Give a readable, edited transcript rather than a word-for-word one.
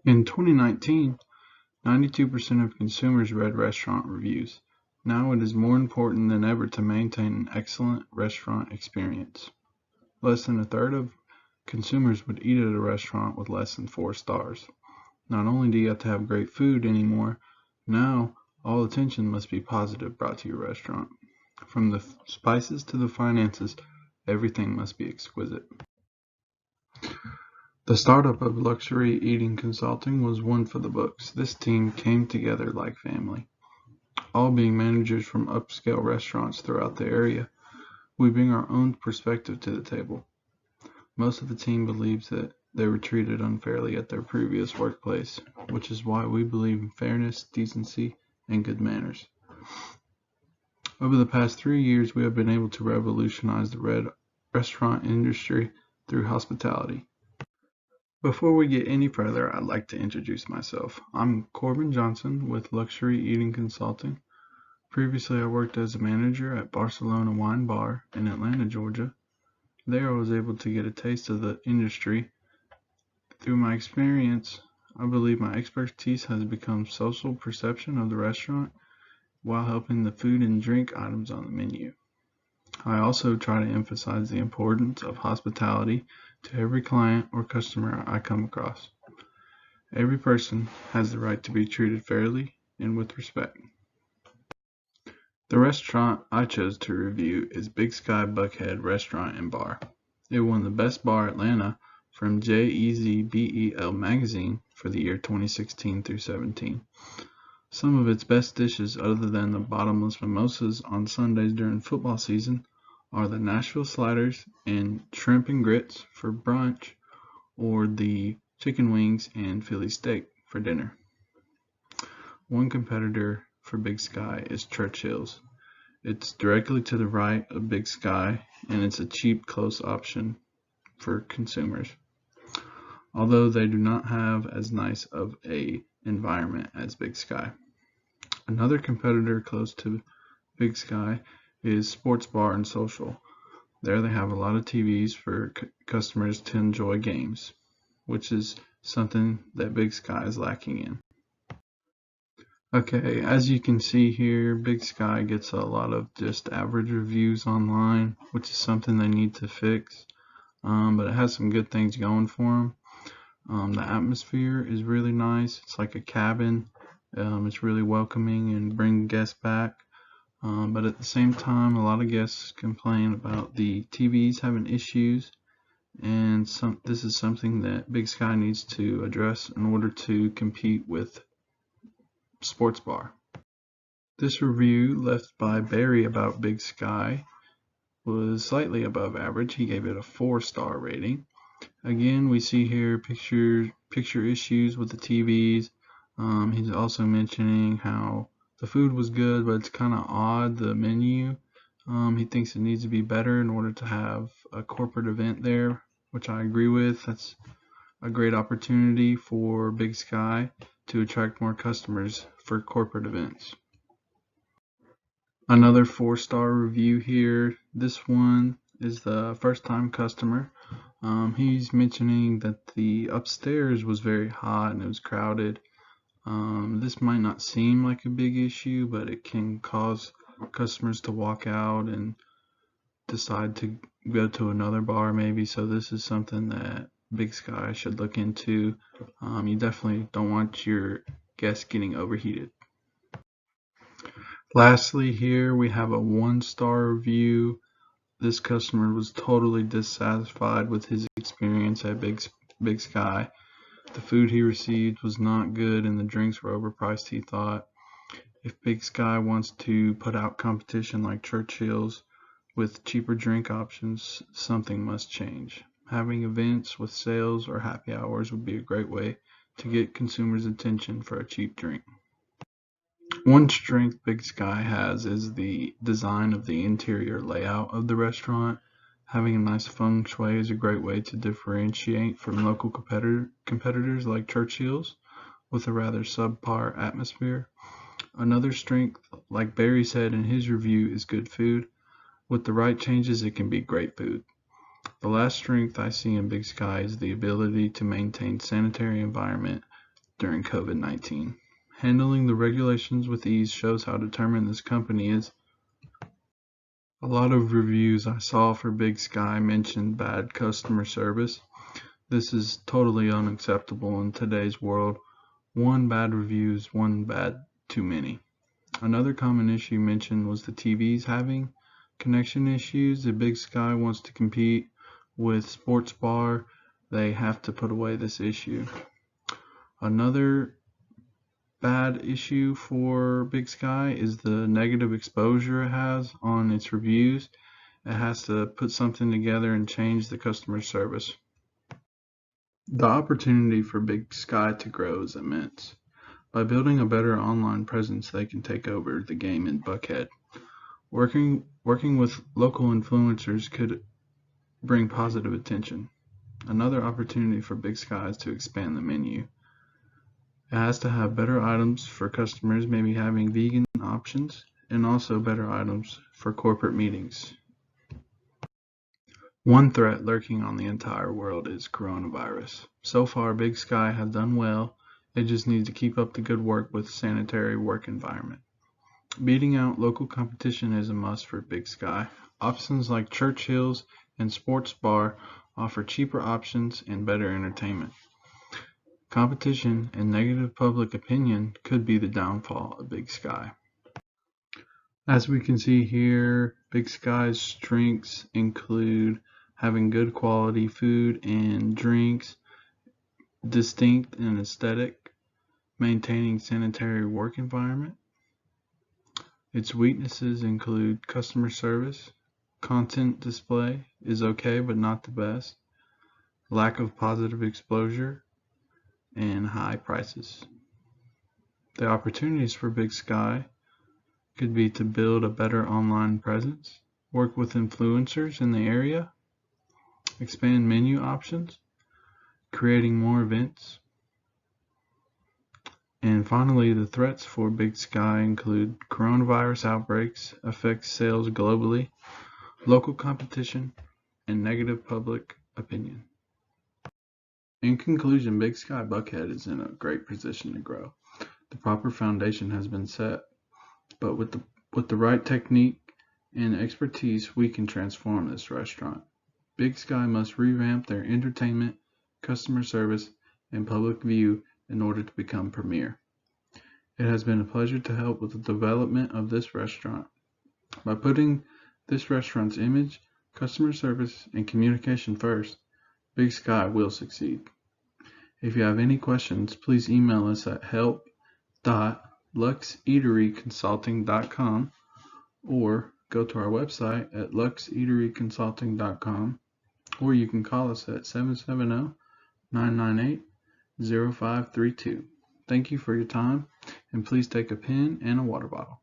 In 2019, 92% of consumers read restaurant reviews. Now it is more important than ever to maintain an excellent restaurant experience. Less than a third of consumers would eat at a restaurant with less than 4 stars. Not only do you have to have great food anymore, now all attention must be positive brought to your restaurant. From the spices to the finances, everything must be exquisite. The startup of Luxury Eating Consulting was one for the books. This team came together like family. All being managers from upscale restaurants throughout the area, we bring our own perspective to the table. Most of the team believes that they were treated unfairly at their previous workplace, which is why we believe in fairness, decency, and good manners. Over the past 3 years, we have been able to revolutionize the restaurant industry through hospitality. Before we get any further, I'd like to introduce myself. I'm Corbin Johnson with Luxury Eating Consulting. Previously, I worked as a manager at Barcelona Wine Bar in Atlanta, Georgia. There, I was able to get a taste of the industry. Through my experience, I believe my expertise has become social perception of the restaurant while helping the food and drink items on the menu. I also try to emphasize the importance of hospitality to every client or customer I come across. Every person has the right to be treated fairly and with respect. The restaurant I chose to review is Big Sky Buckhead Restaurant and Bar. It won the Best Bar Atlanta from JEZBEL magazine for the year 2016 through 17. Some of its best dishes, other than the bottomless mimosas on Sundays during football season, are the Nashville sliders and shrimp and grits for brunch, or the chicken wings and Philly steak for dinner. One competitor for Big Sky is Churchill's. It's directly to the right of Big Sky, and it's a cheap, close option for consumers, although they do not have as nice of a environment as Big Sky. Another competitor close to Big Sky is Sports Bar and Social. There they have a lot of TVs for customers to enjoy games, which is something that Big Sky is lacking in. Okay, as you can see here, Big Sky gets a lot of just average reviews online, which is something they need to fix, but it has some good things going for them. The atmosphere is really nice. It's like a cabin. It's really welcoming and bring guests back. But at the same time, a lot of guests complain about the TVs having issues, and this is something that Big Sky needs to address in order to compete with Sports Bar. This review left by Barry about Big Sky was slightly above average. He gave it a 4-star rating. Again, we see here picture issues with the TVs. He's also mentioning how the food was good, but it's kind of odd, the menu. He thinks it needs to be better in order to have a corporate event there, which I agree with. That's a great opportunity for Big Sky to attract more customers for corporate events. Another 4-star review here. This one is the first-time customer. He's mentioning that the upstairs was very hot and it was crowded. This might not seem like a big issue, but it can cause customers to walk out and decide to go to another bar maybe. So this is something that Big Sky should look into. You definitely don't want your guests getting overheated. Lastly, here we have a 1-star review. This customer was totally dissatisfied with his experience at Big Sky. The food he received was not good and the drinks were overpriced, he thought. If Big Sky wants to put out competition like Churchill's with cheaper drink options, something must change. Having events with sales or happy hours would be a great way to get consumers' attention for a cheap drink. One strength Big Sky has is the design of the interior layout of the restaurant. Having a nice feng shui is a great way to differentiate from local competitors like Churchill's with a rather subpar atmosphere. Another strength, like Barry said in his review, is good food. With the right changes, it can be great food. The last strength I see in Big Sky is the ability to maintain sanitary environment during COVID-19. Handling the regulations with ease shows how determined this company is. A lot of reviews I saw for Big Sky mentioned bad customer service. This is totally unacceptable in today's world. One bad review is one bad too many. Another common issue mentioned was the TVs having connection issues. If Big Sky wants to compete with Sports Bar, they have to put away this issue. Another bad issue for Big Sky is the negative exposure it has on its reviews. It has to put something together and change the customer service. The opportunity for Big Sky to grow is immense. By building a better online presence, they can take over the game in Buckhead. Working with local influencers could bring positive attention. Another opportunity for Big Sky is to expand the menu. It has to have better items for customers, maybe having vegan options, and also better items for corporate meetings. One threat lurking on the entire world is coronavirus. So far, Big Sky has done well. It just needs to keep up the good work with sanitary work environment. Beating out local competition is a must for Big Sky. Options like Churchill's and Sports Bar offer cheaper options and better entertainment. Competition and negative public opinion could be the downfall of Big Sky. As we can see here, Big Sky's strengths include having good quality food and drinks, distinct and aesthetic, maintaining sanitary work environment. Its weaknesses include customer service, content display is okay but not the best, lack of positive exposure, and high prices. The opportunities for Big Sky could be to build a better online presence, work with influencers in the area, expand menu options, creating more events. And finally, the threats for Big Sky include coronavirus outbreaks, affects sales globally, local competition, and negative public opinion. In conclusion, Big Sky Buckhead is in a great position to grow. The proper foundation has been set, but with the right technique and expertise, we can transform this restaurant. Big Sky must revamp their entertainment, customer service, and public view in order to become premier. It has been a pleasure to help with the development of this restaurant. By putting this restaurant's image, customer service, and communication first, Big Sky will succeed. If you have any questions, please email us at help.luxeateryconsulting.com or go to our website at luxeateryconsulting.com, or you can call us at 770-998-0532. Thank you for your time, and please take a pen and a water bottle.